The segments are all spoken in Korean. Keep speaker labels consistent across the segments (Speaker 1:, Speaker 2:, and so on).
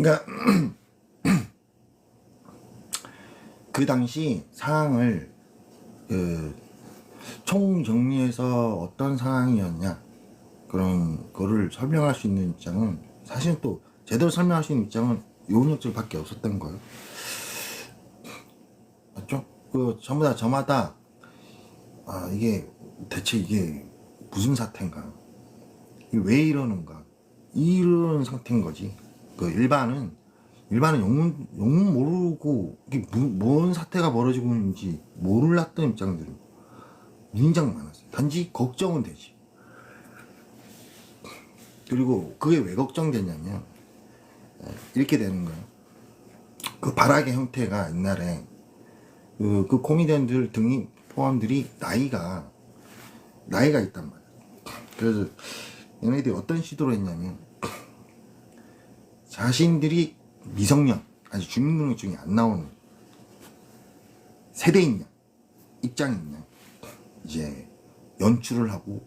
Speaker 1: 그러니까 그 당시 상황을 총정리해서 어떤 상황이었냐 그런 거를 설명할 수 있는 입장은 사실 또 제대로 설명할 수 있는 입장은 요은역들밖에 없었던 거예요. 맞죠? 그 전부 다 저마다 이게 대체 이게 무슨 사태인가, 이게 왜 이러는가, 이런 상태인 거지. 그 일반은 용 모르고 이게 뭔 사태가 벌어지고 있는지 몰랐던 입장들은 굉장히 많았어요. 단지 걱정은 되지. 그리고 그게 왜 걱정되냐면 이렇게 되는 거예요. 그 발악의 형태가 옛날에 그 코미디언들 등이 포함들이 나이가 있단 말이야. 그래서 얘네들이 어떤 시도를 했냐면 자신들이 미성년, 아직 주민등록증이 안 나오는 세대인 양, 입장인 양 이제 연출을 하고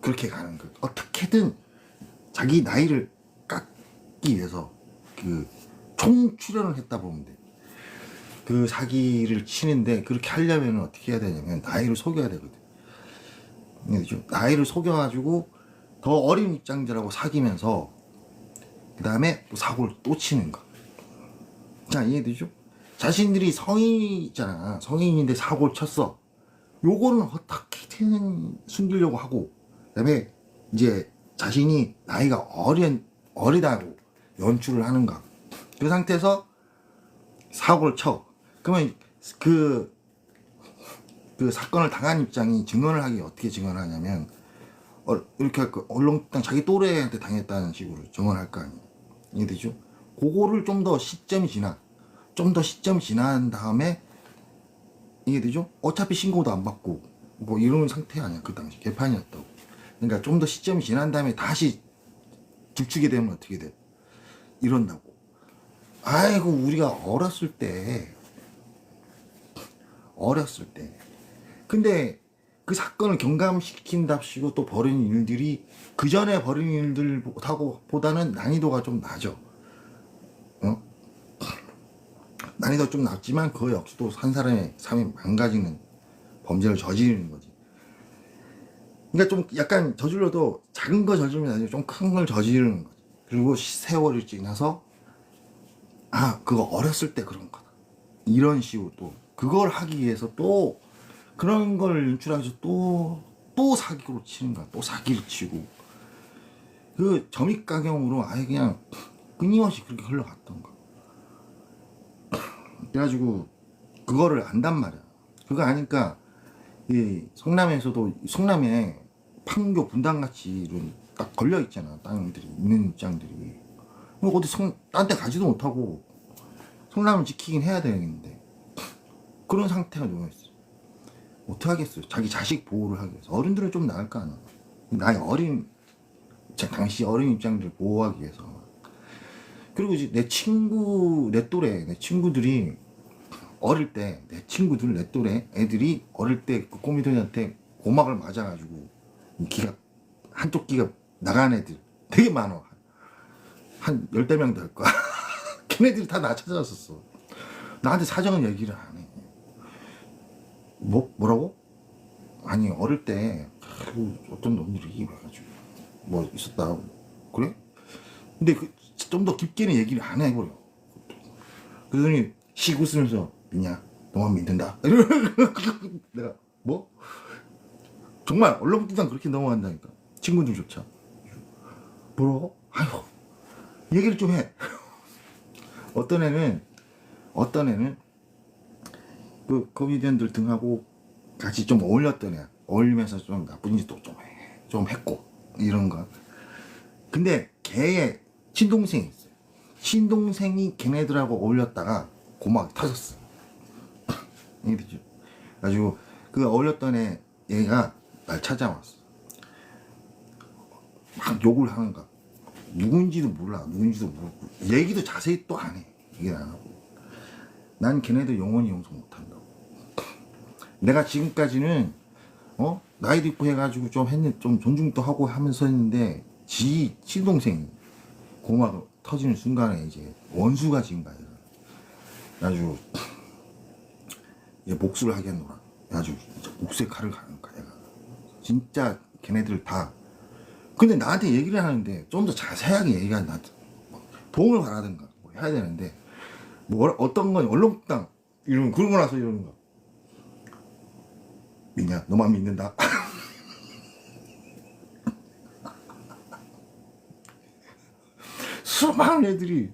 Speaker 1: 그렇게 가는 거예요. 어떻게든 자기 나이를 깎기 위해서 그 총출연을 했다 보면 돼. 그 사기를 치는데 그렇게 하려면 어떻게 해야 되냐면 나이를 속여야 되거든. 나이를 속여가지고 더 어린 입장들하고 사귀면서 그 다음에 또 사고를 또 치는 거. 자, 이해되죠? 자신들이 성인이잖아. 성인인데 사고를 쳤어. 요거는 어떻게든 숨기려고 하고, 그 다음에 이제 자신이 나이가 어리다고 연출을 하는가. 그 상태에서 사고를 쳐. 그러면 그 사건을 당한 입장이 증언을 하기 어떻게 증언을 하냐면, 이렇게 얼렁뚱 자기 또래한테 당했다는 식으로 증언할 거 아니에요. 이해되죠? 그거를 좀 더 시점이 지난 다음에, 이해되죠? 어차피 신고도 안 받고 뭐 이런 상태 아니야. 그 당시 개판이었다고. 그러니까 좀 더 시점이 지난 다음에 다시 죽게 되면 어떻게 돼? 이런다고. 아이고, 우리가 어렸을 때 근데 그 사건을 경감시킨답시고 또 벌인 일들이 그 전에 벌인 일들보다는 난이도가 좀 낮죠. 난이도가 좀 낮지만 그 역시도 한 사람의 삶이 망가지는 범죄를 저지르는 거지. 그러니까 좀 약간 저질러도 작은 거 저지르면 아니고 좀 큰 걸 저지르는 거지. 그리고 세월이 지나서 그거 어렸을 때 그런 거다, 이런 식으로 또 그걸 하기 위해서 또 그런 걸 연출하기 위해서 또 사기로 치는 거야. 또 사기를 치고 그 점입가경으로 아예 그냥 끊임없이 그렇게 흘러갔던 거야. 그래가지고 그거를 안단 말이야. 그거 아니까 이 성남에 판교 분당같이 이런 딱 걸려 있잖아. 땅들이 있는 입장들이. 어디 딴 데 가지도 못하고 성남을 지키긴 해야 되는데 그런 상태가 놓여있어. 어떡하겠어요. 자기 자식 보호를 하기 위해서. 어른들은 좀 나을 거 아니야. 당시 어린 입장들을 보호하기 위해서. 그리고 이제 내 친구들이 어릴 때, 내 또래 애들이 어릴 때 그 꼬미들한테 고막을 맞아가지고 한쪽 귀가 나간 애들 되게 많아. 한 10명 될 거야. 걔네들이 다 나 찾아왔었어. 나한테 사정은 얘기를 안 해. 뭐라고? 아니, 어릴 때 어떤 놈들이 와가지고 뭐 있었다. 그래? 근데 좀 더 깊게는 얘기를 안 해버려. 그러더니 씩 웃으면서, 미냐, 너만 믿는다. 내가 뭐? 정말 얼렁뚱땅 그렇게 넘어간다니까. 친구들조차. 뭐라고? 아휴, 얘기를 좀 해. 어떤 애는 그 코미디언들 등하고 같이 좀 어울렸던 애야. 어울리면서 좀 나쁜 짓도 좀 했고 이런 거. 근데 걔의 친동생이 있어요. 친동생이 걔네들하고 어울렸다가 고막이 터졌어. 이해되죠? 가지고 그 어울렸던 얘가 날 찾아왔어. 막 욕을 하는 거야. 누군지도 모르고 얘기도 자세히 또 안 해. 얘기를 안 하고. 난 걔네들 영원히 용서 못 한다고. 내가 지금까지는 나이도 있고 해가지고 좀 존중도 하고 하면서 했는데 친동생이 고막을 터지는 순간에 이제 원수가 지은 거야. 아주 얘 목수를 하겠노라. 아주 목수의 칼을 가는 거야. 얘가. 진짜 걔네들 다. 근데 나한테 얘기를 하는데 좀 더 자세하게 얘기가 나한테 도움을 바라든가 뭐 해야 되는데 뭐 어떤 건 언론당 이러면 그러고 나서 이러는 거. 믿냐? 너만 믿는다. 수많은 애들이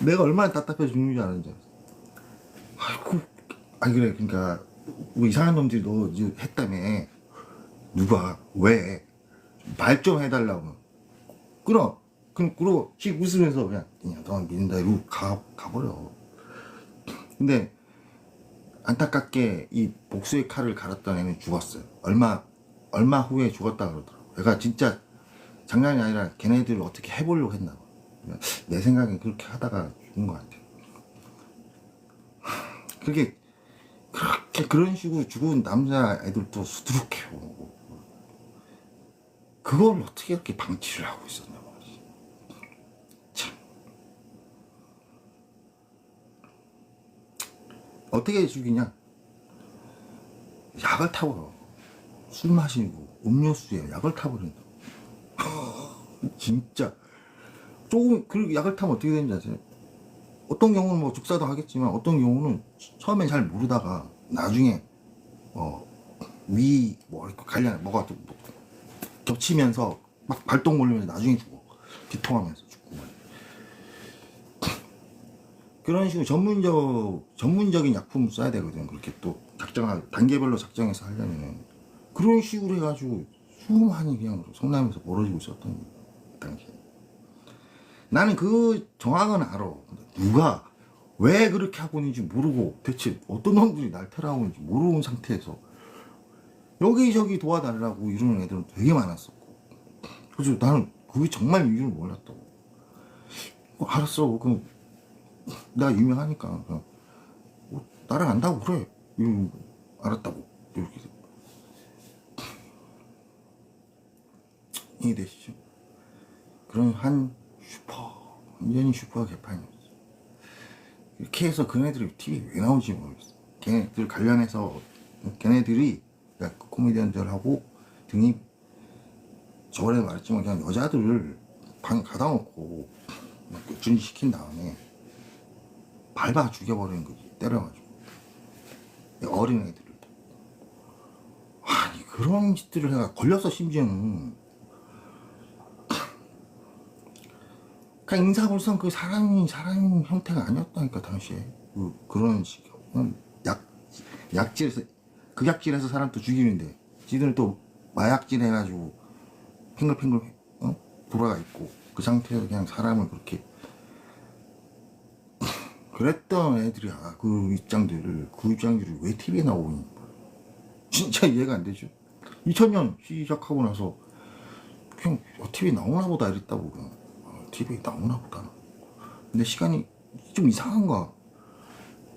Speaker 1: 내가 얼마나 답답해 죽는 줄 아는지. 아이고, 아니 그래 그러니까 뭐 이상한 놈들이 너 이제 했다며. 누가 왜 말 좀 해달라고 끊어. 그러고 씩 웃으면서 그냥 너만 믿는다 이러고 가버려. 근데 안타깝게 이 복수의 칼을 갈았던 애는 죽었어요. 얼마 후에 죽었다 그러더라고. 얘가 진짜 장난이 아니라 걔네들을 어떻게 해보려고 했나 봐. 내 생각엔 그렇게 하다가 죽은 것 같아. 그렇게 그런 식으로 죽은 남자 애들도 수두룩해요. 그걸 어떻게 이렇게 방치를 하고 있었나 말이지. 참. 어떻게 죽이냐? 약을 타버려. 술 마시고 음료수에 약을 타버린다. 진짜 조금 그리고 약을 타면 어떻게 되는지 아세요? 어떤 경우는 뭐 죽사도 하겠지만 어떤 경우는 처음엔 잘 모르다가 나중에 위 뭐 관련 뭐가 또 겹치면서 막 발동 걸리면서 나중에 죽어. 비통하면서 죽고. 그런 식으로 전문적인 약품을 써야 되거든. 그렇게 또 단계별로 작정해서 하려면은 그런 식으로 해가지고 수많이 그냥 성남에서 벌어지고 있었던 그 당시에. 나는 그 정황은 알아. 누가 왜 그렇게 하고 있는지 모르고 대체 어떤 놈들이 날 테러하고 있는지 모르는 상태에서 여기저기 도와달라고 이러는 애들은 되게 많았었고. 그래서 나는 그게 정말 이유를 몰랐다고. 알았어. 그럼 나 유명하니까 그냥 나랑 안다고 그래. 알았다고. 이렇게 이해되시죠? 그런 완전히 슈퍼 개판이었어. 이렇게 해서 그네들이 TV에 왜 나오는지 모르겠어. 걔네들 관련해서 걔네들이 그러니까 그 코미디언들하고 등이 저번에도 말했지만 그냥 여자들을 방에 가다 놓고 준시킨 다음에 밟아 죽여버리는 거지. 때려가지고 어린 애들을. 아니 그런 짓들을 해가 걸렸어. 심지어는 그냥 인사불성 그 사람 형태가 아니었다니까 당시에. 그런 식 약질에서 극약질해서 사람 또 죽이는데 지들은 또 마약질 해가지고 핑글핑글 돌아가 있고 그 상태에서 그냥 사람을 그렇게 그랬던 애들이야. 그 입장들이 왜 TV에 나오고 있는 거야. 진짜 이해가 안 되죠. 2000년 시작하고 나서 그냥 TV에 나오나 보다 이랬다고. 그냥 TV에 나오나 보다. 근데 시간이 좀 이상한 거야.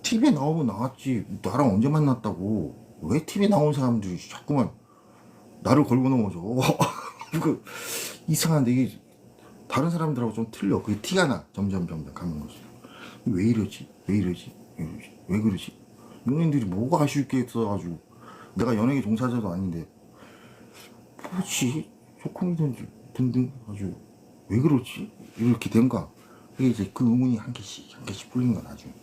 Speaker 1: TV에 나오면 나왔지 나랑 언제 만났다고. 왜 TV에 나온 사람들이 자꾸만 나를 걸고 넘어져. 그 이상한데 이게 다른 사람들하고 좀 틀려. 그게 티가 나. 점점 가는 거지. 왜 이러지? 왜 그러지? 연예인들이 뭐가 아쉽게 있어가지고 내가 연예계 종사자도 아닌데 뭐지? 쇼코미든지 등등 아주 왜 그렇지? 이렇게 된가? 이게 이제 그 의문이 한 개씩 풀린 거야 나중에.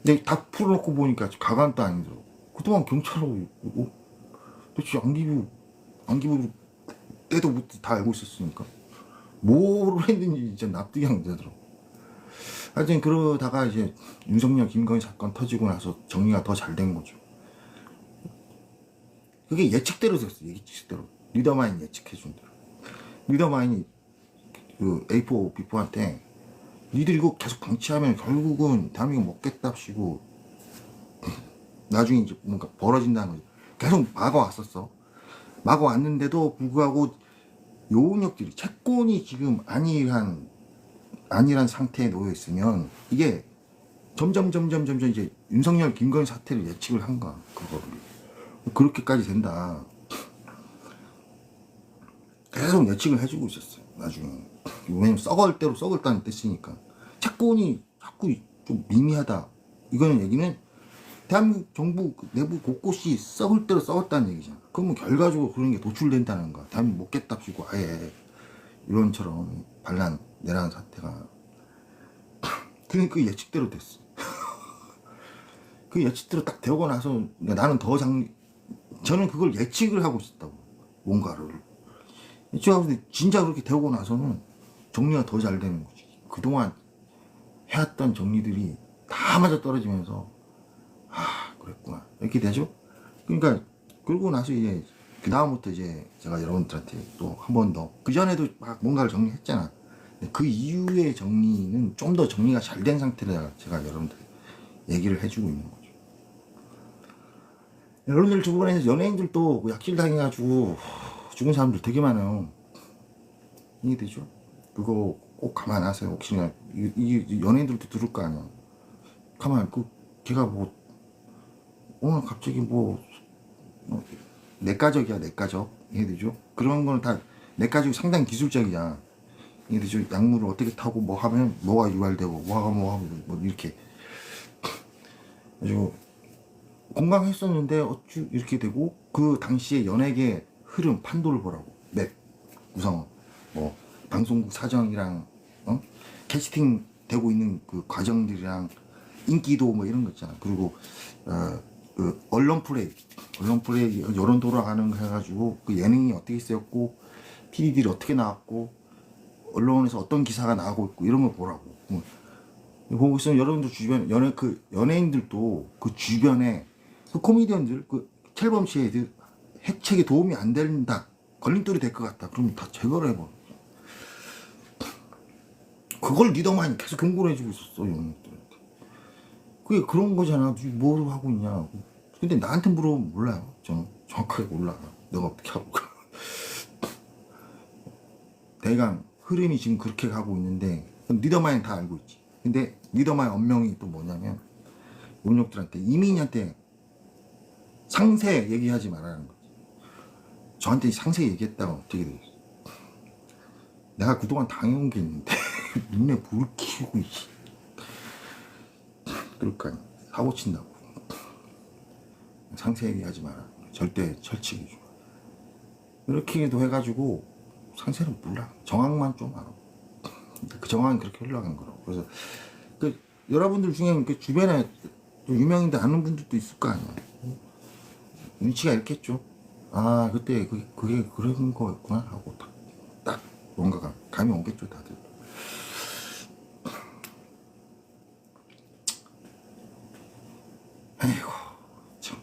Speaker 1: 근데 다 풀어놓고 보니까 가관도 아니더라고. 그동안 경찰하고 도대체 안기부 때도 다 알고 있었으니까 뭐를 했는지 진짜 납득이 안 되더라고. 하여튼 그러다가 이제 윤석열 김건희 사건 터지고 나서 정리가 더 잘 된 거죠. 그게 예측대로 됐어. 예측대로. 리더마인이 예측해준 대로. 리더마인이 그 A4 비포한테 니들 이거 계속 방치하면 결국은 대한민국 먹겠답시고 나중에 이제 뭔가 벌어진다는 거지. 계속 막아왔었어. 막아왔는데도 불구하고 요원력들이 채권이 지금 안일한 상태에 놓여 있으면 이게 점점 이제 윤석열 김건희 사태를 예측을 한 거야. 그거를 그렇게까지 된다. 계속 예측을 해주고 있었어요. 나중에 왜냐면 썩을 대로 썩었다는 뜻이니까. 채권이 자꾸 좀 미미하다. 이거는 얘기는 대한민국 정부 내부 곳곳이 썩을 대로 썩었다는 얘기잖아. 그러면 결과적으로 그런 게 도출된다는 거야. 대한민국 못 겠답시고 아예 이런처럼 반란 내란 사태가. 그러니까 그 예측대로 됐어. 그 예측대로 딱 되고 나서 나는 저는 그걸 예측을 하고 있었다고. 뭔가를 예측하고 진짜 그렇게 되고 나서는 정리가 더 잘 되는 거지. 그동안 해왔던 정리들이 다 맞아 떨어지면서 그랬구나 이렇게 되죠. 그러니까 그러고 나서 이제 그 다음부터 이제 제가 여러분들한테 또 한 번 더, 그 전에도 막 뭔가를 정리했잖아. 근데 그 이후의 정리는 좀 더 정리가 잘 된 상태라 제가 여러분들 얘기를 해주고 있는 거죠. 여러분들 주변에서 연예인들도 약실 당해가지고 죽은 사람들 되게 많아요. 이해되죠? 그거 꼭 감안하세요. 혹시나 이 연예인들도 들을 거 아니야. 가만 걔가 뭐 오늘 갑자기 내과적이야. 내과적. 이해되죠? 그런 거는 다 내과적이 상당히 기술적이야. 이해되죠? 약물을 어떻게 타고 뭐 하면 뭐가 유발되고 뭐 하면 뭐 이렇게 아주 건강했었는데 어쭈 이렇게 되고, 그 당시에 연예계 흐름 판도를 보라고. 맵 구성원 뭐 방송국 사정이랑 캐스팅 되고 있는 그 과정들이랑 인기도 뭐 이런 거 있잖아. 그리고 그 언론 플레이 여론 돌아가는 거 해가지고 그 예능이 어떻게 쓰였고 PD들이 어떻게 나왔고 언론에서 어떤 기사가 나오고 있고 이런 걸 보라고. 보고 있으면 여러분들 주변 연예인들도 그 주변에 그 코미디언들 그 첼범 씨 애들 해책에 도움이 안 된다, 걸림돌이 될 것 같다, 그러면 다 제거를 해버. 그걸 리더만이 계속 경고를 해주고 있었어 연예인들한테. 그게 그런 거잖아. 뭘 하고 있냐. 근데 나한테 물어보면 몰라요. 저는 정확하게 몰라. 내가 어떻게 하고 대강 흐름이 지금 그렇게 가고 있는데 리더만이 다 알고 있지. 근데 리더만의 언명이 또 뭐냐면 용역들한테, 이민희한테 상세 얘기하지 말라는 거지. 저한테 상세 얘기했다가 어떻게 되겠어. 내가 그동안 당해온 게 있는데 눈에 불 키우고 있지. 그럴 거 아니야. 사고 친다고. 상세 얘기하지 마라. 절대 철칙이 좋아. 이렇게도 해가지고 상세는 몰라. 정황만 좀 알아. 그 정황이 그렇게 흘러간 거라고. 그래서 그 여러분들 중에 그 주변에 유명인들 아는 분들도 있을 거 아니야. 눈치가 있겠죠. 아 그때 그게 그런 거였구나 하고 딱 뭔가가 감이 오겠죠 다들. 아이고 참.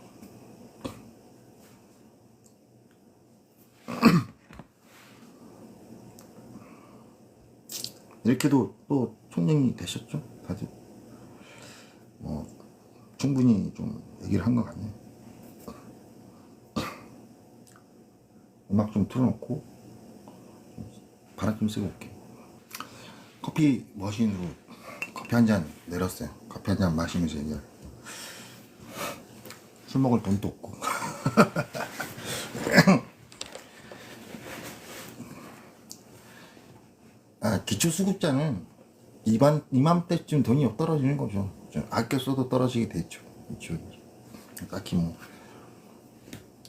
Speaker 1: 이렇게도 또 총령이 되셨죠 다들. 충분히 좀 얘기를 한 것 같네. 음악 좀 틀어놓고 바람 좀 쐬고 올게. 커피 머신으로 커피 한 잔 내렸어요. 커피 한 잔 마시면서 얘기할. 술 먹을 돈도 없고. 기초수급자는 이맘때쯤 돈이 떨어지는 거죠. 좀 아껴 써도 떨어지게 됐죠. 딱히 뭐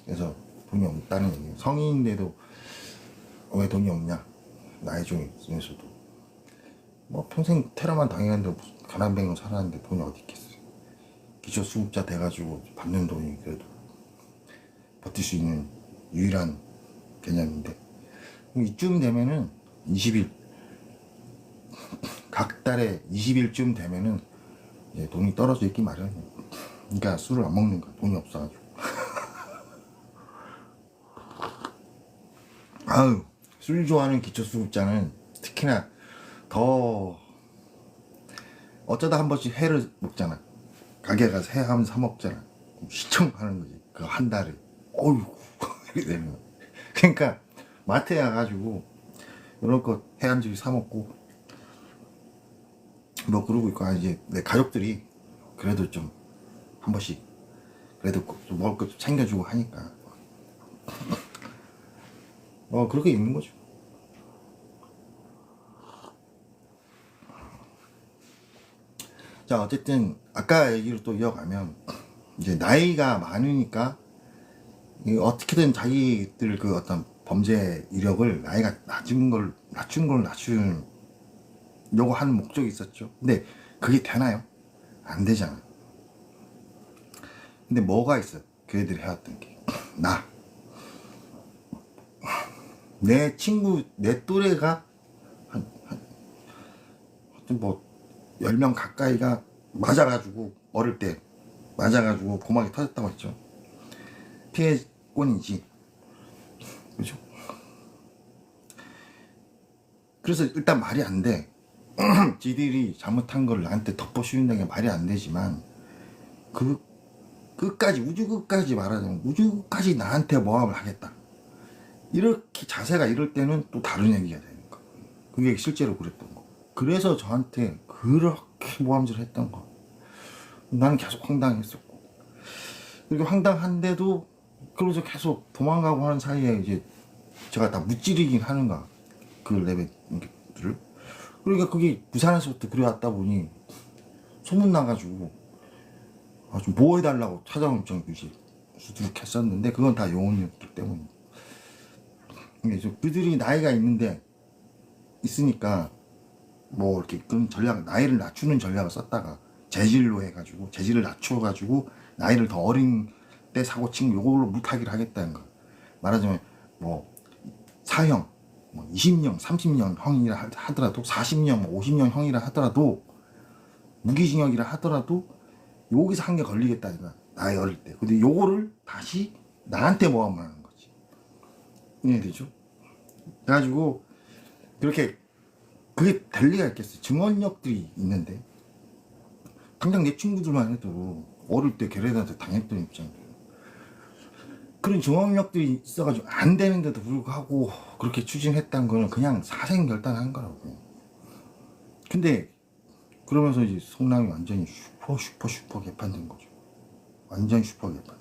Speaker 1: 그래서 돈이 없다는 얘기예요. 성인인데도 왜 돈이 없냐. 나이 중에서도 뭐 평생 테러만 당했는데 가난뱅이로 살았는데 돈이 어디 있겠어요. 기초수급자 돼가지고 받는 돈이 그래도 버틸 수 있는 유일한 개념인데, 이쯤 되면은 20일 각 달에 20일쯤 되면은 돈이 떨어져 있기 마련이에요. 그러니까 술을 안 먹는 거야. 돈이 없어가지고. 아유, 술 좋아하는 기초수급자는 특히나 더 어쩌다 한 번씩 회를 먹잖아. 가게 가서 회 하면 사 먹잖아. 시청하는 거지. 그 한 달에. 어이구 이렇게 되면. 그러니까 마트에 가가지고 이런 거 회 한 줄 사 먹고 뭐 그러고 있고. 이제 내 가족들이 그래도 좀 한 번씩 그래도 좀 먹을 거 좀 챙겨주고 하니까 그렇게 있는 거죠. 자, 어쨌든 아까 얘기를 또 이어가면 이제 나이가 많으니까 어떻게든 자기들 그 어떤 범죄 이력을 나이가 낮추려고 하는 목적이 있었죠. 근데 그게 되나요? 안 되잖아. 근데 뭐가 있어? 그 애들이 해왔던 게 내 친구, 내 또래가 뭐 10명 가까이가 맞아가지고 어릴 때 맞아가지고 고막이 터졌다고 했죠. 피해권이지. 그죠? 그래서 일단 말이 안 돼. 지들이 잘못한 걸 나한테 덮어 씌운다는 게 말이 안 되지만 그 끝까지 우주 끝까지 말하자면 우주 끝까지 나한테 모함을 하겠다. 이렇게 자세가 이럴 때는 또 다른 얘기가 되는 거. 그게 실제로 그랬던 거. 그래서 저한테 그렇게 모함질을 했던 거. 나는 계속 황당했었고. 그리고 황당한데도 그러면서 계속 도망가고 하는 사이에 이제 제가 다 무찌르긴 하는 거야. 그 레벨들을. 그러니까 그게 부산에서부터 그래왔다 보니 소문 나가지고 좀 보호해달라고 찾아온 정도지 수두룩 했었는데 그건 다 요원이었기 때문에. 그들이 나이가 있으니까 뭐 이렇게 그런 전략, 나이를 낮추는 전략을 썼다가 재질로 해가지고 재질을 낮춰가지고 나이를 더 어린 때 사고 친 요걸로 물타기를 하겠다는 거. 말하자면 뭐 사형, 뭐 20년, 30년 형이라 하더라도 40년, 50년 형이라 하더라도 무기징역이라 하더라도 여기서 한 개 걸리겠다니까 나이 어릴 때. 근데 요거를 다시 나한테 모함을 하는 거지. 이해되죠? 그래가지고 그렇게 그게 될 리가 있겠어. 증언력들이 있는데 당장 내 친구들만 해도 어릴 때 걔네들한테 당했던 입장이에요. 그런 증언력들이 있어가지고 안 되는데도 불구하고 그렇게 추진했다는 거는 그냥 사생결단한 거라고. 근데 그러면서 이제 성남이 완전히 슈퍼 개판된 거죠. 완전 슈퍼 개판.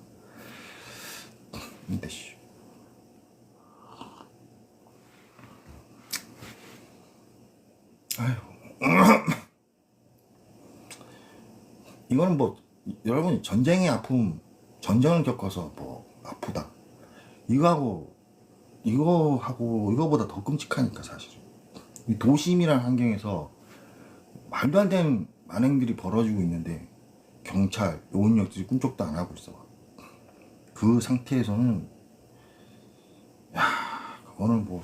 Speaker 1: 근데 씨. 아휴. 이거는 뭐 여러분 전쟁의 아픔, 전쟁을 겪어서 뭐 아프다. 이거하고 이거보다 더 끔찍하니까 사실은. 이 도심이라는 환경에서 말도 안 되는 만행들이 벌어지고 있는데 경찰, 요원력들이 꿈쩍도 안 하고 있어. 그 상태에서는 그거는 뭐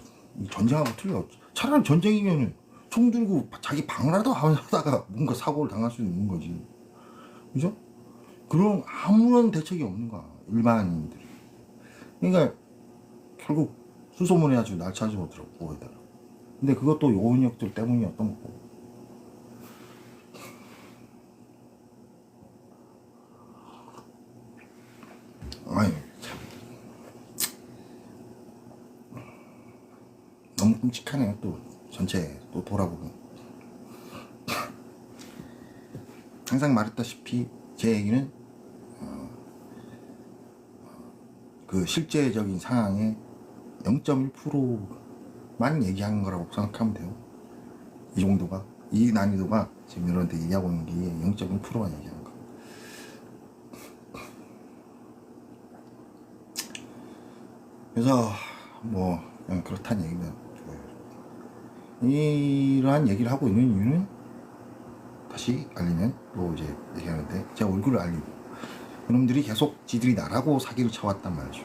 Speaker 1: 전쟁하고 틀려. 차라리 전쟁이면은 총 들고 자기 방라도 하다가 뭔가 사고를 당할 수 있는 거지. 그죠? 그런 아무런 대책이 없는 거야 일반인들이. 그러니까 결국 수소문해가지고 날 찾으러 들어오고 해달라. 근데 그것도 요원력들 때문이었던 거고. 아니 참 너무 끔찍하네요. 또 전체 또 돌아보면 항상 말했다시피 제 얘기는 그 실제적인 상황의 0.1%만 얘기하는 거라고 생각하면 돼요. 이 정도가, 이 난이도가 지금 여러분들 얘기하고 있는 게 0.1%만 얘기하는 거. 그래서 뭐 그냥 그렇다는 얘기는 이러한 얘기를 하고 있는 이유는 다시 알리면 또 이제 얘기하는데 제 얼굴을 알리고 그놈들이 계속 지들이 나라고 사기를 쳐왔단 말이죠.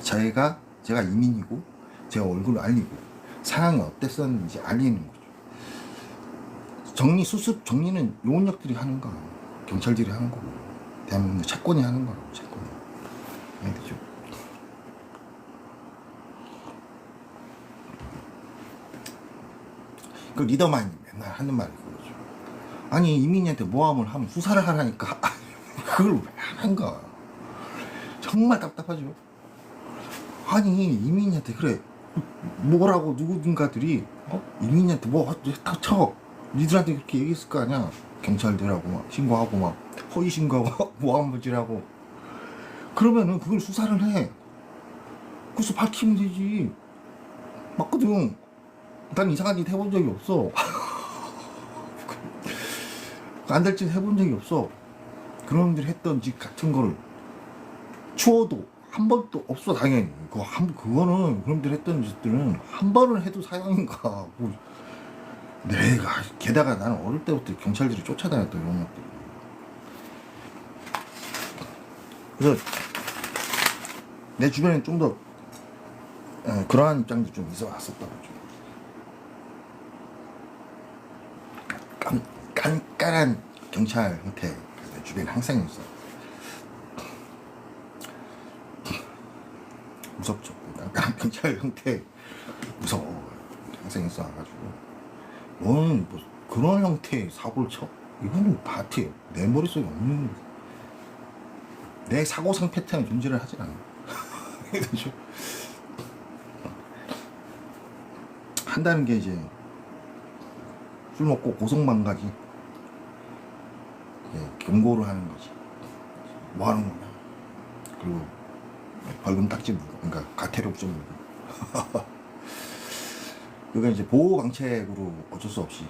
Speaker 1: 제가 이민이고 제가 얼굴을 알리고 상황이 어땠었는지 알리는 거죠. 수습 정리는 요원력들이 하는 거, 경찰들이 하는 거고 대한민국 채권이 하는 거라고. 채권이 되죠. 그 리더만이 맨날 하는 말이 그거죠. 아니 이민이한테 모함을 하면 수사를 하라니까 그걸 왜 하는가. 정말 답답하죠. 아니 이민이한테 그래 뭐라고 누군가들이 이민이한테 뭐 했다 쳐 니들한테 그렇게 얘기했을 거 아니야. 경찰들하고 막 신고하고 막 허위 신고하고 모함물질하고 그러면은 그걸 수사를 해. 그래서 밝히면 되지. 맞거든. 난 이상한 짓 해본 적이 없어. 안 될 짓 해본 적이 없어. 그런 놈들이 했던 짓 같은 거를 추워도 한 번도 없어. 당연히 그거는 그놈들이 했던 짓들은 한 번을 해도 사형인가. 뭐 내가 게다가 나는 어릴 때부터 경찰들이 쫓아다녔던 이런 것들. 그래서 내 주변에 좀 더 그러한 입장도 좀 있어 왔었다고. 좀 깐깐한 경찰 형태 내 주변에 항상 있어. 무섭죠. 깐깐한 경찰 형태 무서워. 항상 있어 와가지고 너는 뭐 그런 형태의 사고를 쳐? 이거는 바티에요. 내 머릿속에 없는 내 사고상 패턴이 존재를 하진 않아. 그렇죠? 한다는 게 이제 술 먹고 고성방가지. 경고를 하는 거지. 뭐 하는 거냐. 그리고 벌금 딱지 물고, 그러니까 가태료 좀 물고. 그게 이제 보호 방책으로 어쩔 수 없이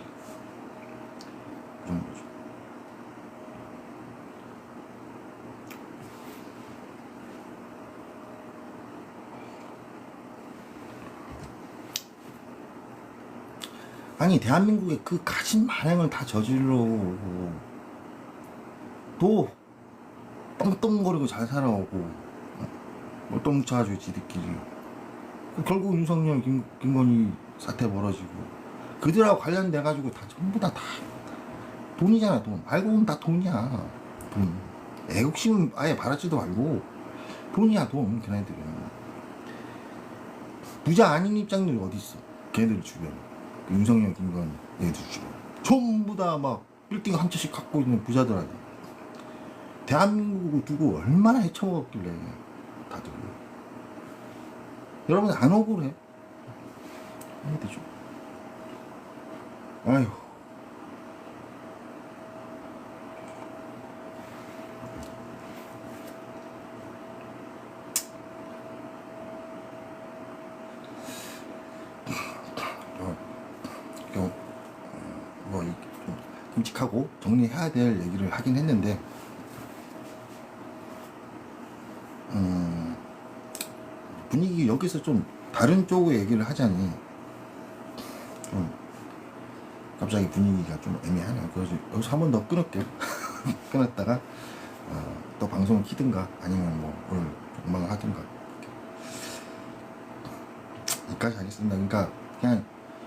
Speaker 1: 그런 거죠. 아니 대한민국의 그 가진 만행을 다 저질러도 떵떵거리고 잘 살아오고 똥 뭉쳐가지고 지들끼리 결국 윤석열 김건희 사태 벌어지고 그들하고 관련돼가지고 다 전부 다 돈이잖아. 돈 알고 보면 다 돈이야. 돈 애국심은 아예 바라지도 말고 돈이야. 돈. 걔네들은 부자 아닌 입장들이 어디 있어. 걔네들 주변에 그 윤석열 김건희 얘들 주변 전부 다 막 빌딩 한 채씩 갖고 있는 부자들한테 대한민국을 두고 얼마나 헤쳐먹었길래 다들. 여러분 안 억울해? 해야 되죠. 아휴. 뭐 좀 끔찍하고 정리해야 될 얘기를 하긴 했는데 분위기 여기서 좀 다른 쪽의 얘기를 하자니 갑자기 분위기가 좀 애매하네요. 그래서 여기서 한 번 더 끊을게요. 끊었다가 또 방송을 키든가 아니면 뭐 오늘 공방을 하든가 여기까지 하겠습니다. 그러니까 그냥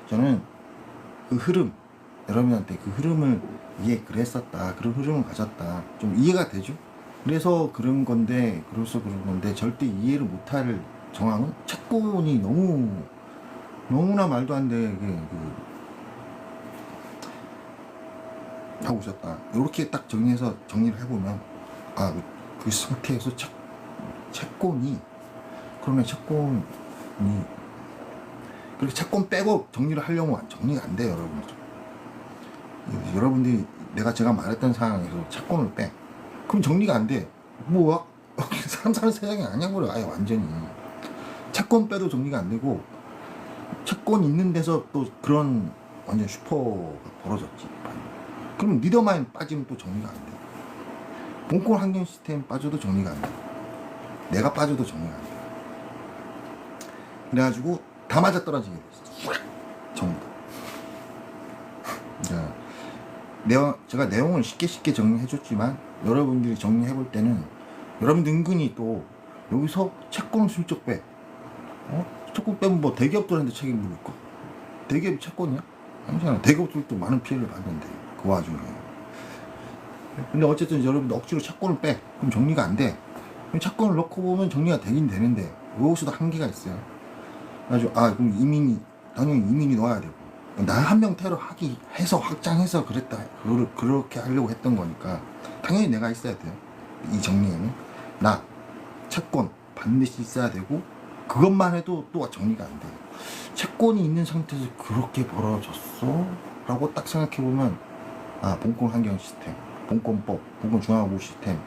Speaker 1: 저는 그 흐름, 여러분한테 그 흐름을 그랬었다, 그런 흐름을 가졌다, 좀 이해가 되죠? 그래서 그런 건데, 그래서 그런 건데, 절대 이해를 못할 정황은 채권이 너무나 말도 안 되게 하고 있었다. 이렇게 딱 정리를 해보면, 그 상태에서 채권이, 그러면 채권이, 그렇게 채권 빼고 정리를 하려면 정리가 안 돼요, 여러분. 여러분들이 제가 말했던 상황에서 채권을 빼. 그럼 정리가 안 돼. 뭐야? 사람 사는 세상이 아니야버려. 아예 완전히. 채권 빼도 정리가 안 되고, 채권 있는 데서 또 그런 완전 슈퍼가 벌어졌지. 그럼 리더마인 빠지면 또 정리가 안 돼. 본권 환경 시스템 빠져도 정리가 안 돼. 내가 빠져도 정리가 안 돼. 그래가지고 다 맞아 떨어지게 됐어. 전부 다. 제가 내용을 쉽게 정리해줬지만 여러분들이 정리해볼 때는 여러분들 은근히 또 여기서 채권을 슬쩍 빼. 채권 빼면 뭐 대기업들한테 책임 물을 거. 대기업이 채권이야? 아니잖아. 대기업들도 많은 피해를 받는데 그 와중에. 근데 어쨌든 여러분들 억지로 채권을 빼. 그럼 정리가 안 돼. 그럼 채권을 넣고 보면 정리가 되긴 되는데 여기서도 한계가 있어요. 그래가지고 그럼 당연히 이민이 넣어야 되고. 나 한 명 테러 해서 확장해서 그렇게 하려고 했던 거니까 당연히 내가 있어야 돼요. 이 정리에는 나 채권 반드시 있어야 되고 그것만 해도 또 정리가 안 돼요. 채권이 있는 상태에서 그렇게 벌어졌어? 라고 딱 생각해보면 본권 환경 시스템, 본권법, 본권 중앙하고 시스템,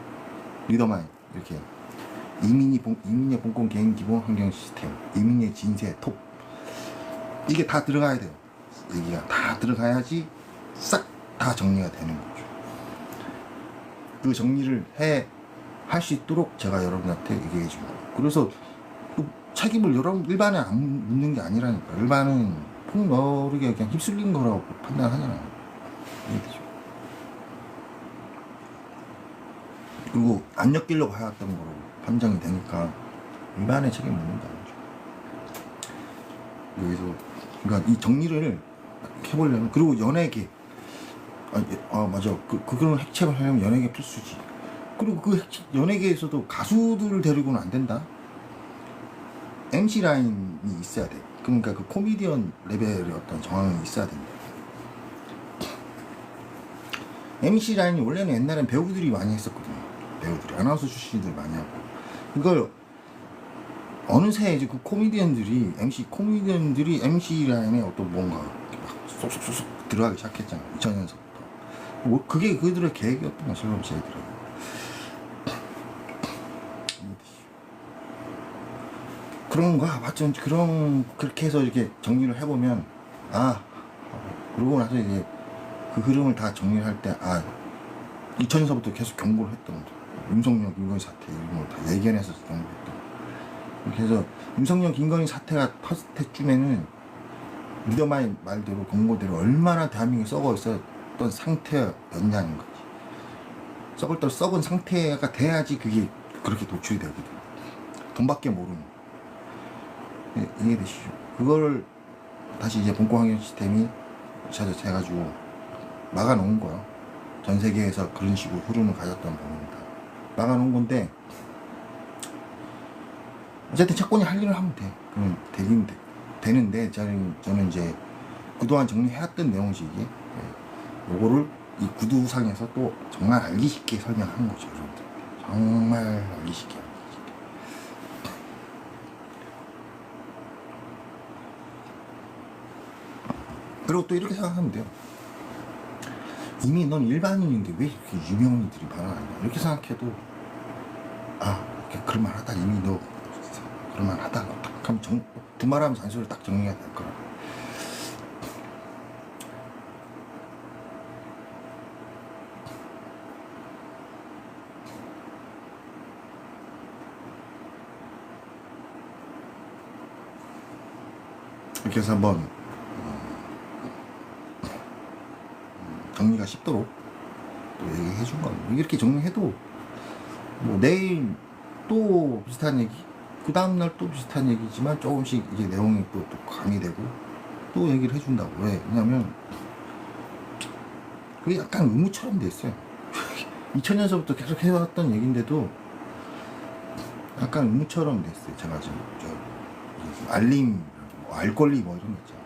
Speaker 1: 리더마인 이렇게 이민의 본권 개인 기본 환경 시스템, 이민의 진세 톱 이게 다 들어가야 돼요. 얘기가 다 들어가야지 싹 다 정리가 되는 거죠. 그 정리를 할 수 있도록 제가 여러분한테 얘기해 준 거예요. 그래서 그 책임을 여러분 일반에 안 묻는 게 아니라니까. 일반은 폭 모르게 그냥 휩쓸린 거라고 판단하잖아요. 이해되죠? 그리고 안 엮이려고 해왔던 거로 판정이 되니까 일반의 책임 묻는 게 아니죠. 여기서 그러니까 이 정리를 해보려면, 그리고 연예계, 맞아, 그런 핵책을 하려면 연예계 필수지. 그리고 그 연예계에서도 가수들을 데리고는 안 된다. MC 라인이 있어야 돼. 그러니까 그 코미디언 레벨의 어떤 정황이 있어야 됩니다. MC 라인이 원래는 옛날엔 배우들이 많이 했었거든요. 배우들이 아나운서 출신들 많이 하고, 이걸 어느새 이제 그 코미디언들이 MC 라인에 어떤 뭔가 막 쏙쏙쏙쏙 들어가기 시작했잖아요. 2000년서부터. 그게 그들의 계획이었던 거, 실험 제들은. 그런 거야. 맞죠? 그렇게 해서 이렇게 정리를 해보면, 그러고 나서 이제 그 흐름을 다 정리를 할 때, 2000년서부터 계속 경고를 했던 거죠. 윤석열, 김건희 사태, 이런 걸 다 예견해서 경고했던. 이렇게 해서 윤석열, 김건희 사태가 터질 때쯤에는 리더마의 말대로, 경고대로 얼마나 대한민국이 썩어 있었던 상태였냐는 거지. 썩은 상태가 돼야지 그게 그렇게 노출이 되거든. 돈밖에 모르는. 이해되시죠? 그걸 다시 이제 본공항공 시스템이 해가지고 막아놓은 거예요. 전 세계에서 그런 식으로 흐름을 가졌던 부분입니다. 막아놓은 건데, 어쨌든 채권이 할 일을 하면 돼. 그럼 되는데, 저는 이제 그동안 정리해왔던 내용이지, 이게. 요거를 이 구두상에서 또 정말 알기 쉽게 설명하는 거죠, 여러분들. 정말 알기 쉽게. 그리고 또 이렇게 생각하면 돼요. 이미 넌 일반인인데 왜 이렇게 유명인들이 많아하냐, 이렇게 생각해도 이렇게 그럴만하다. 이미 너 그럴만하다. 딱 하면 두말하면 잔소리를 딱 정리해야 될 거라. 이렇게 해서 한번 정리가 쉽도록 또 얘기해 준 겁니다. 이렇게 정리해도 뭐 내일 또 비슷한 얘기, 그 다음날 또 비슷한 얘기지만 조금씩 이제 내용이 또 강의되고 또 얘기를 해준다고. 왜냐면 그게 약간 의무처럼 돼 있어요. 2000년서부터 계속 해왔던 얘기인데도 약간 의무처럼 돼 있어요. 제가 지금 알림, 알 권리 뭐 이런 거 있잖아요.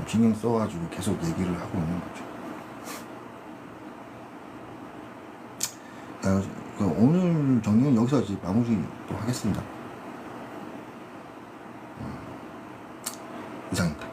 Speaker 1: 신경 써가지고 계속 얘기를 하고 있는 거죠. 오늘 정리는 여기서 이제 마무리 또 하겠습니다. 이상입니다.